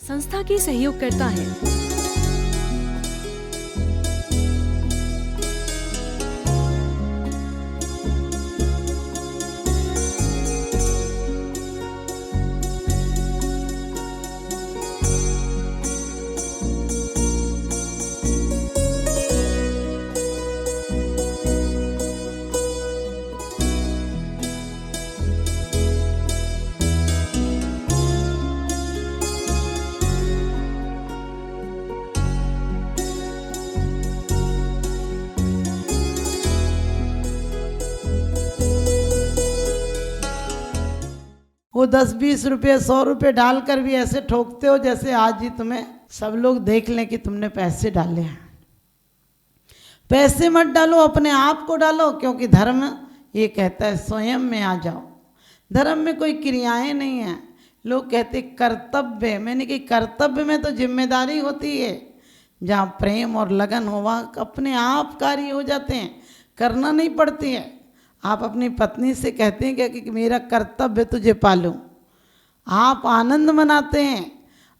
संस्था की सहयोग करता है। वो 10-20 रुपये 100 रुपये डालकर भी ऐसे ठोकते हो जैसे आज ही तुम्हें सब लोग देख लें कि तुमने पैसे डाले हैं। पैसे मत डालो, अपने आप को डालो, क्योंकि धर्म ये कहता है स्वयं में आ जाओ। धर्म में कोई क्रियाएं नहीं हैं। लोग कहते कर्तव्य, मैंने कि कर्तव्य में तो जिम्मेदारी होती है। जहाँ प्रेम और लगन हो वहाँ अपने आप कार्य हो जाते हैं, करना नहीं पड़ती है। आप अपनी पत्नी से कहते हैं क्या कि मेरा कर्तव्य तुझे पालूं, आप आनंद मनाते हैं।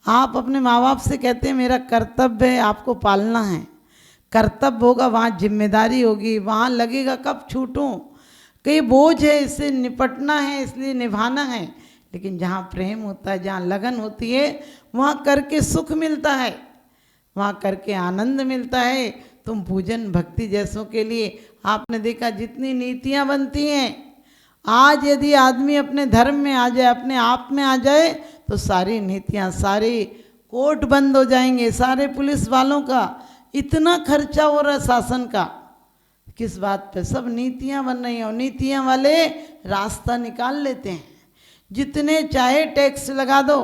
आप अपने माँ बाप से कहते हैं मेरा कर्तव्य है आपको पालना है। कर्तव्य होगा वहाँ जिम्मेदारी होगी, वहाँ लगेगा कब छूटूं, कई बोझ है इससे निपटना है इसलिए निभाना है। लेकिन जहाँ प्रेम होता है, जहाँ लगन होती है, वहाँ करके सुख मिलता है, वहाँ करके आनंद मिलता है। तुम पूजन भक्ति जैसों के लिए आपने देखा जितनी नीतियाँ बनती हैं, आज यदि आदमी अपने धर्म में आ जाए, अपने आप में आ जाए, तो सारी नीतियाँ, सारे कोर्ट बंद हो जाएंगे, सारे पुलिस वालों का इतना खर्चा हो रहा है शासन का, किस बात पे? सब नीतियाँ बन रही हैं और नीतियाँ वाले रास्ता निकाल लेते हैं। जितने चाहे टैक्स लगा दो,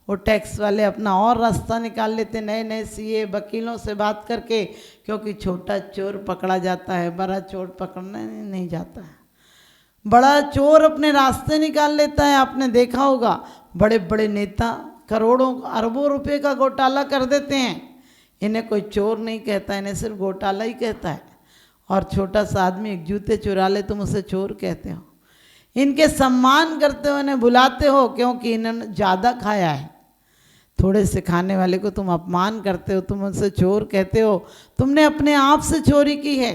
वो टैक्स वाले अपना और रास्ता निकाल लेते, नए नए सीए वकीलों से बात करके, क्योंकि छोटा चोर पकड़ा जाता है, बड़ा चोर पकड़ना नहीं जाता है। बड़ा चोर अपने रास्ते निकाल लेता है। आपने देखा होगा बड़े बड़े नेता करोड़ों अरबों रुपए का घोटाला कर देते हैं, इन्हें कोई चोर नहीं कहता, इन्हें सिर्फ घोटाला ही कहता है। और छोटा सा आदमी एक जूते चुरा ले तुम उसे चोर कहते हो। इनके सम्मान करते हो, इन्हें बुलाते हो, क्योंकि इन्होंने ज़्यादा खाया है। थोड़े से खाने वाले को तुम अपमान करते हो, तुम उनसे चोर कहते हो, तुमने अपने आप से चोरी की है।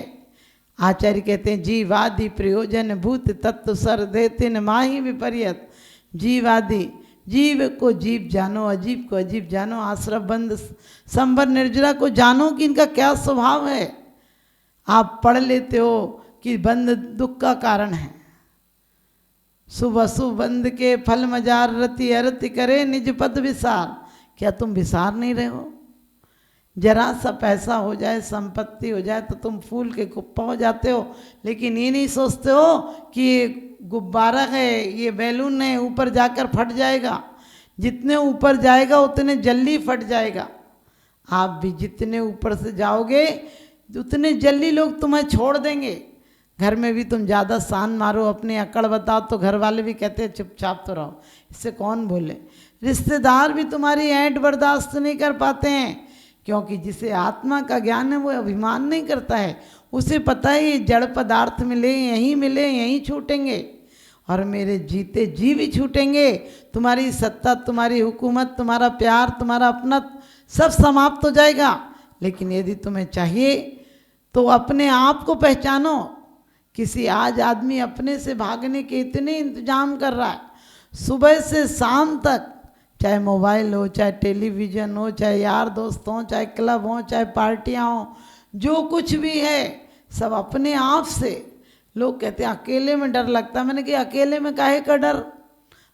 आचार्य कहते हैं जीवादि प्रयोजन भूत तत्व सर देते न माही विपर्यत। जीवादि, जीव को जीव जानो, अजीब को अजीब जानो, आश्रम बंद संबर निर्जरा को जानो कि इनका क्या स्वभाव है। आप पढ़ लेते हो कि बंद दुख का कारण है। सुबसु बंद के फल मजार रति अरति करे निज पद विसार। क्या तुम विसार नहीं रहे हो? जरा सा पैसा हो जाए, संपत्ति हो जाए तो तुम फूल के गुप्पा हो जाते हो, लेकिन ये नहीं सोचते हो कि ये गुब्बारा है, ये बैलून है, ऊपर जाकर फट जाएगा। जितने ऊपर जाएगा उतने जल्दी फट जाएगा। आप भी जितने ऊपर से जाओगे उतने जल्दी लोग तुम्हें छोड़ देंगे। घर में भी तुम ज़्यादा शान मारो, अपनी अकड़ बताओ तो घर वाले भी कहते हैं चुपचाप तो रहो, इससे कौन बोले। रिश्तेदार भी तुम्हारी ऐंठ बर्दाश्त नहीं कर पाते हैं, क्योंकि जिसे आत्मा का ज्ञान है वो अभिमान नहीं करता है। उसे पता है ये जड़ पदार्थ मिले यहीं छूटेंगे, और मेरे जीते जी भी छूटेंगे। तुम्हारी सत्ता, तुम्हारी हुकूमत, तुम्हारा प्यार, तुम्हारा अपना सब समाप्त हो जाएगा। लेकिन यदि तुम्हें चाहिए तो अपने आप को पहचानो। किसी आज आदमी अपने से भागने के इतने इंतजाम कर रहा है, सुबह से शाम तक, चाहे मोबाइल हो, चाहे टेलीविज़न हो, चाहे यार दोस्त हों, चाहे क्लब हों, चाहे पार्टियाँ हों, जो कुछ भी है सब अपने आप से। लोग कहते हैं अकेले में डर लगता है। मैंने कहा अकेले में काहे का डर?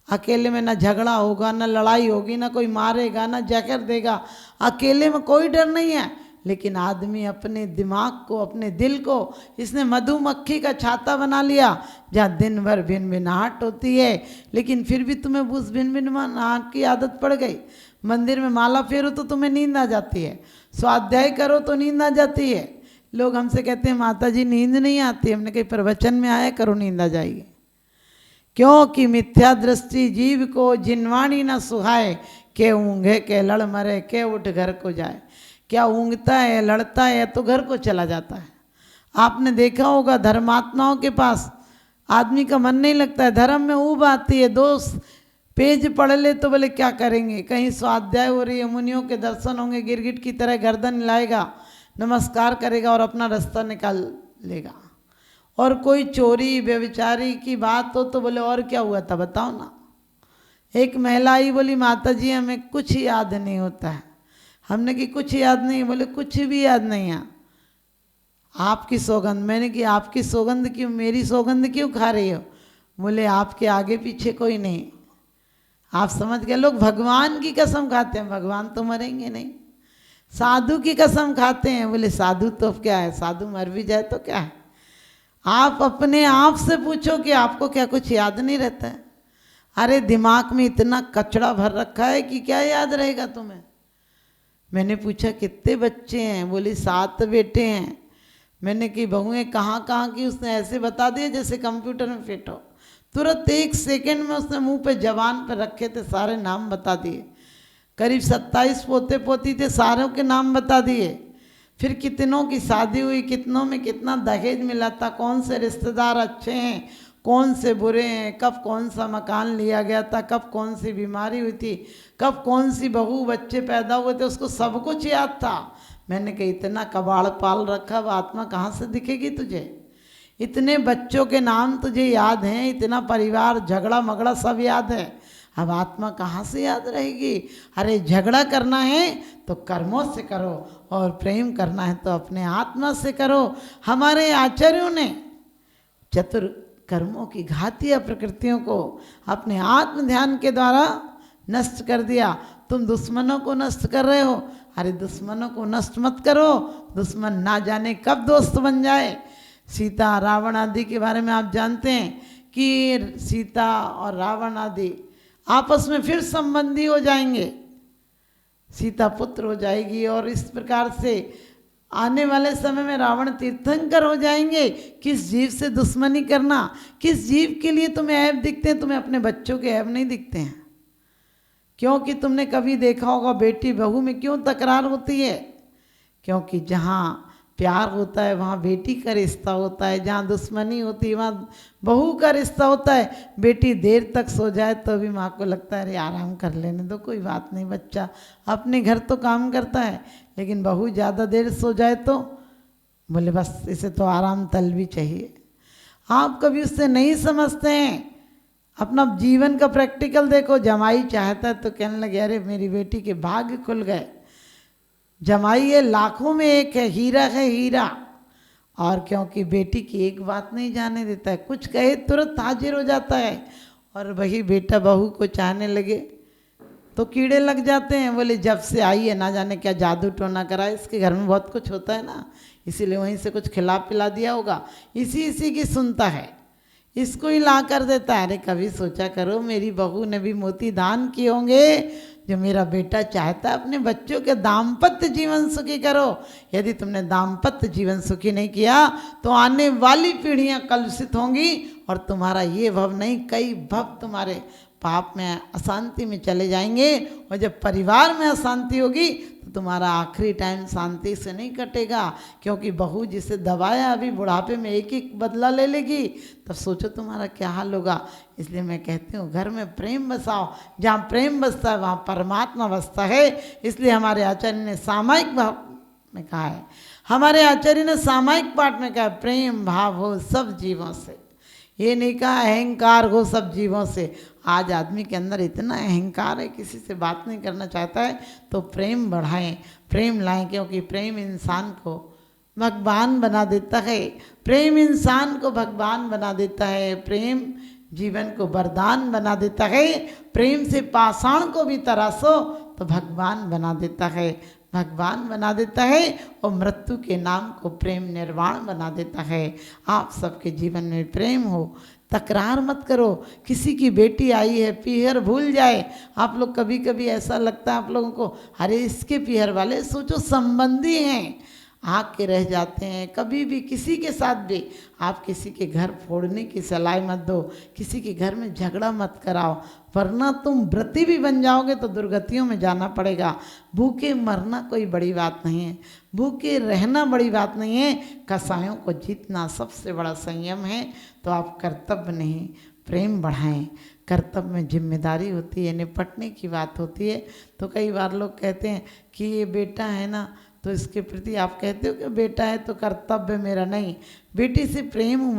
अकेले में ना झगड़ा होगा, ना लड़ाई होगी, ना कोई मारेगा, ना जहर देगा। अकेले में कोई डर नहीं है। लेकिन आदमी अपने दिमाग को, अपने दिल को इसने मधुमक्खी का छाता बना लिया, जहाँ दिन भर भिन भिनाहट होती है, लेकिन फिर भी तुम्हें उस भिन भिनाहट की आदत पड़ गई। मंदिर में माला फेरो तो तुम्हें नींद आ जाती है, स्वाध्याय करो तो नींद आ जाती है। लोग हमसे कहते हैं माता जी नींद नहीं आती। हमने कहीं प्रवचन में आया करो नींद आ जाएगी। क्योंकि मिथ्या दृष्टि जीव को जिनवाणी न सुहाए, के ऊँघे के लड़ मरे, के उठ घर को जाए। क्या ऊँघता है, लड़ता है तो घर को चला जाता है। आपने देखा होगा धर्मात्माओं के पास आदमी का मन नहीं लगता है, धर्म में ऊब आती है, दोष पेज पढ़ ले तो बोले क्या करेंगे, कहीं स्वाध्याय हो रही है, मुनियों के दर्शन होंगे, गिरगिट की तरह गर्दन हिलाएगा, नमस्कार करेगा और अपना रास्ता निकाल लेगा। और कोई चोरी व्यभिचारी की बात हो तो बोले और क्या हुआ था बताओ ना। एक महिला आई, बोली माता जी हमें कुछ याद नहीं होता है। हमने कि कुछ याद नहीं, बोले कुछ भी याद नहीं है, आपकी सौगंध। मैंने कि आपकी सौगंध क्यों, मेरी सौगंध क्यों खा रही हो? बोले आपके आगे पीछे कोई नहीं। आप समझ गए, लोग भगवान की कसम खाते हैं, भगवान तो मरेंगे नहीं। साधु की कसम खाते हैं, बोले साधु तो क्या है, साधु मर भी जाए तो क्या है। आप अपने आप से पूछो कि आपको क्या कुछ याद नहीं रहता है? अरे दिमाग में इतना कचड़ा भर रखा है कि क्या याद रहेगा तुम्हें। मैंने पूछा कितने बच्चे हैं? बोली 7 बेटे हैं। मैंने कि बहुएं कहाँ कहाँ की? उसने ऐसे बता दिया जैसे कंप्यूटर में फिट हो। तुरंत 1 सेकंड में उसने मुंह पे जबान पे रखे थे, सारे नाम बता दिए। करीब 27 पोते पोती थे, सारों के नाम बता दिए। फिर कितनों की शादी हुई, कितनों में कितना दहेज मिला था, कौन से रिश्तेदार अच्छे हैं, कौन से बुरे हैं, कब कौन सा मकान लिया गया था, कब कौन सी बीमारी हुई थी, कब कौन सी बहू बच्चे पैदा हुए थे, उसको सब कुछ याद था। मैंने कहा इतना कबाड़ पाल रखा, अब आत्मा कहाँ से दिखेगी तुझे? इतने बच्चों के नाम तुझे याद हैं, इतना परिवार झगड़ा मगड़ा सब याद है, अब आत्मा कहाँ से याद रहेगी? अरे झगड़ा करना है तो कर्मों से करो और प्रेम करना है तो अपने आत्मा से करो। हमारे आचार्यों ने चतुर कर्मों की घातीय प्रकृतियों को अपने आत्म ध्यान के द्वारा नष्ट कर दिया। तुम दुश्मनों को नष्ट कर रहे हो, अरे दुश्मनों को नष्ट मत करो, दुश्मन ना जाने कब दोस्त बन जाए। सीता रावण आदि के बारे में आप जानते हैं कि सीता और रावण आदि आपस में फिर संबंधी हो जाएंगे, सीता पुत्र हो जाएगी और इस प्रकार से आने वाले समय में रावण तीर्थंकर हो जाएंगे। किस जीव से दुश्मनी करना? किस जीव के लिए तुम्हें ऐब दिखते हैं? तुम्हें अपने बच्चों के ऐब नहीं दिखते हैं, क्योंकि तुमने कभी देखा होगा बेटी बहू में क्यों तकरार होती है? क्योंकि जहाँ प्यार होता है वहाँ बेटी का रिश्ता होता है, जहाँ दुश्मनी होती है वहाँ बहू का रिश्ता होता है। बेटी देर तक सो जाए तो भी माँ को लगता है अरे आराम कर लेने दो, कोई बात नहीं, बच्चा अपने घर तो काम करता है। लेकिन बहू ज़्यादा देर सो जाए तो बोले बस इसे तो आराम तल भी चाहिए। आप कभी उससे नहीं समझते हैं। अपना जीवन का प्रैक्टिकल देखो, जमाई चाहता है तो कहने लगे अरे मेरी बेटी के भाग्य खुल गए। जमाई है लाखों में एक है, हीरा है हीरा। और क्योंकि बेटी की एक बात नहीं जाने देता है, कुछ कहे तुरंत हाजिर हो जाता है। और वही बेटा बहू को चाहने लगे तो कीड़े लग जाते हैं। बोले जब से आई है ना जाने क्या जादू टोना करा, इसके घर में बहुत कुछ होता है ना, इसीलिए वहीं से कुछ खिला पिला दिया होगा, इसी की सुनता है, इसको ही ला कर देता है। अरे कभी सोचा करो मेरी बहू ने भी मोती दान किए होंगे जो मेरा बेटा चाहता है अपने बच्चों के दाम्पत्य जीवन सुखी करो। यदि तुमने दाम्पत्य जीवन सुखी नहीं किया तो आने वाली पीढ़ियां कलुषित होंगी और तुम्हारा ये भव नहीं कई भव तुम्हारे पाप में अशांति में चले जाएंगे। और जब परिवार में अशांति होगी तो तुम्हारा आखिरी टाइम शांति से नहीं कटेगा, क्योंकि बहू जिसे दबाया अभी बुढ़ापे में एक एक बदला ले लेगी, तब सोचो तुम्हारा क्या हाल होगा। इसलिए मैं कहती हूँ घर में प्रेम बसाओ, जहाँ प्रेम बसता है वहाँ परमात्मा बसता है। इसलिए हमारे आचार्य ने सामायिक भाव में कहा है, हमारे आचार्य ने सामायिक पाठ में कहा प्रेम भाव हो सब जीवों से, ये नहीं कहा अहंकार हो सब जीवों से। आज आदमी के अंदर इतना अहंकार है, किसी से बात नहीं करना चाहता है, तो प्रेम बढ़ाएं, प्रेम लाएं, क्योंकि प्रेम इंसान को भगवान बना देता है। प्रेम इंसान को भगवान बना देता है, प्रेम जीवन को वरदान बना देता है। प्रेम से पाषाण को भी तराशो तो भगवान बना देता है, भगवान बना देता है। और मृत्यु के नाम को प्रेम निर्वाण बना देता है। आप सबके जीवन में प्रेम हो, तकरार मत करो। किसी की बेटी आई है पीहर भूल जाए, आप लोग कभी कभी ऐसा लगता है आप लोगों को अरे इसके पीहर वाले, सोचो संबंधी हैं, आके रह जाते हैं। कभी भी किसी के साथ भी आप किसी के घर फोड़ने की सलाह मत दो, किसी के घर में झगड़ा मत कराओ, वरना तुम व्रती भी बन जाओगे तो दुर्गतियों में जाना पड़ेगा। भूखे मरना कोई बड़ी बात नहीं है, भूखे रहना बड़ी बात नहीं है, कसायों को जीतना सबसे बड़ा संयम है। तो आप कर्तव्य नहीं प्रेम बढ़ाएं, कर्तव्य में जिम्मेदारी होती है, निपटने की बात होती है। तो कई बार लोग कहते हैं कि ये बेटा है ना, तो इसके प्रति आप कहते हो कि बेटा है तो कर्तव्य मेरा नहीं। बेटी से प्रेम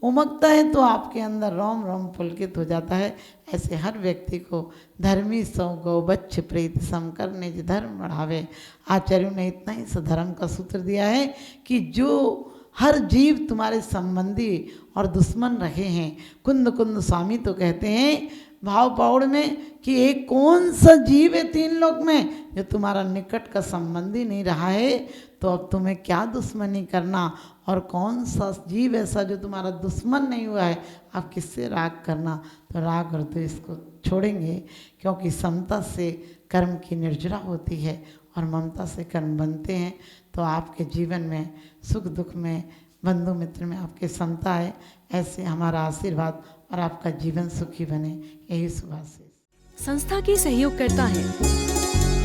उमगता है तो आपके अंदर रोम रोम पुलकित हो जाता है। ऐसे हर व्यक्ति को धर्मी सौ गौ बच्छ प्रीति सम करने जो धर्म बढ़ावे। आचार्यों ने इतना ही धर्म का सूत्र दिया है कि जो हर जीव तुम्हारे संबंधी और दुश्मन रहे हैं। कुंद कुंद स्वामी तो कहते हैं भाव पौड़ में कि एक कौन सा जीव है तीन लोक में जो तुम्हारा निकट का संबंधी नहीं रहा है, तो अब तुम्हें क्या दुश्मनी करना। और कौन सा जीव ऐसा जो तुम्हारा दुश्मन नहीं हुआ है, आप किससे राग करना। तो राग और द्वेष इसको छोड़ेंगे, क्योंकि समता से कर्म की निर्जरा होती है और ममता से कर्म बनते हैं। तो आपके जीवन में सुख दुख में, बंधु मित्र में आपके समता है। ऐसे हमारा आशीर्वाद और आपका जीवन सुखी बने, यही शुभाशीष। संस्था की सहयोगकर्ता है